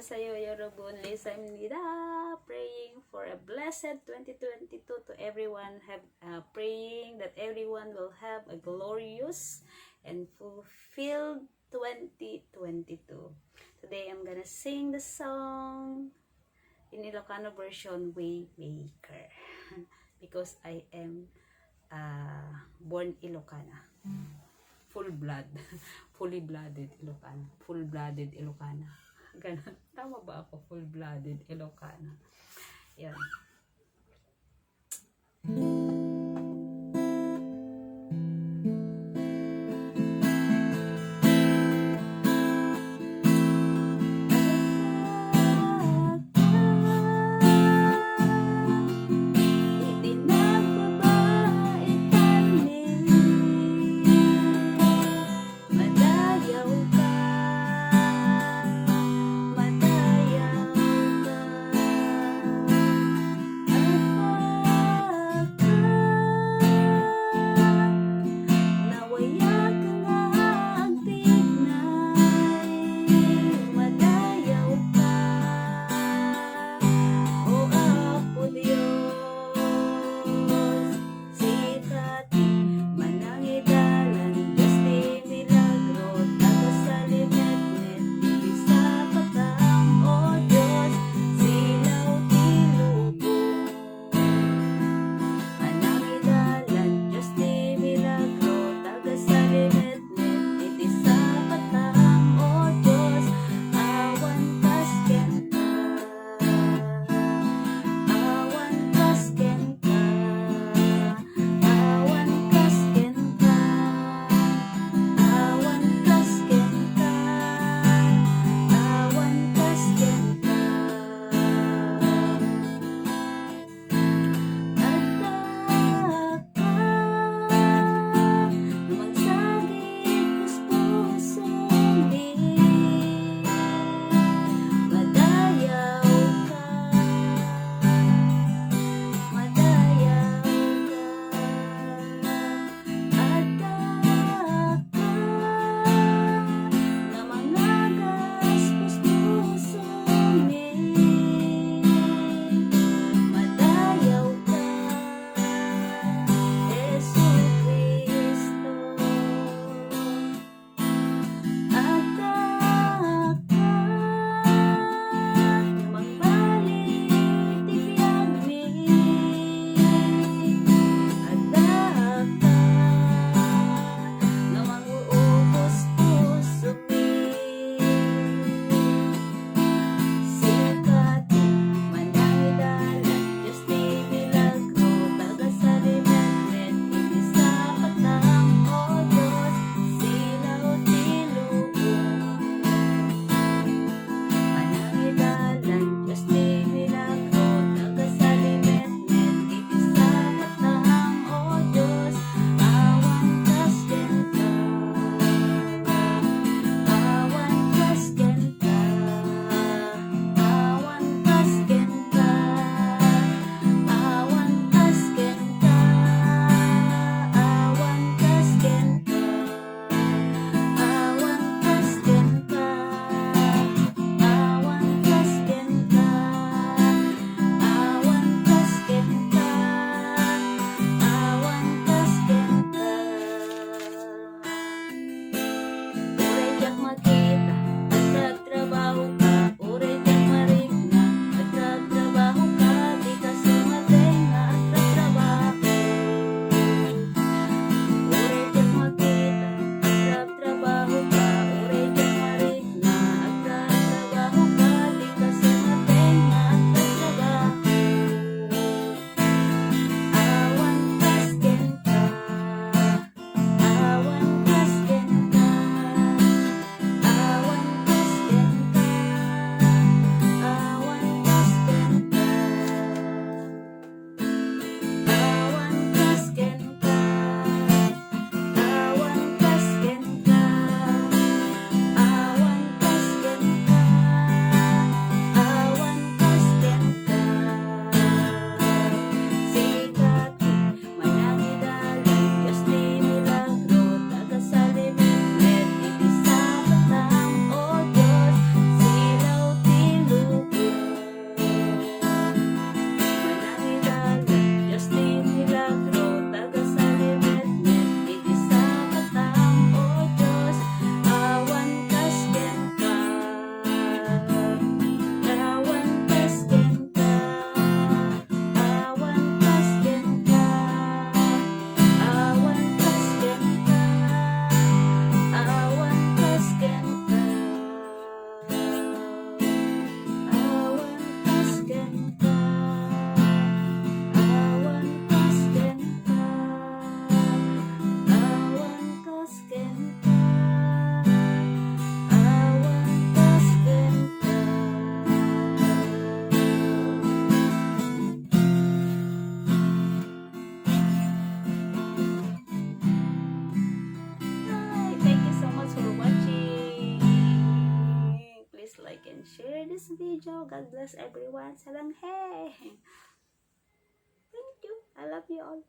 안녕하세요 여러분. 리사입니다. Praying for a blessed 2022 to everyone. Praying that everyone will have a glorious and fulfilled 2022. Today I'm gonna sing the song in Ilocano version, Waymaker, because I am born Ilocana. Full blood. Fully blooded Ilocana. Full blooded Ilocana. Ganun. Tama ba ako? Full blooded Ilocana. Yan. share this video. God bless everyone. Sarang hey! Thank you. I love you all.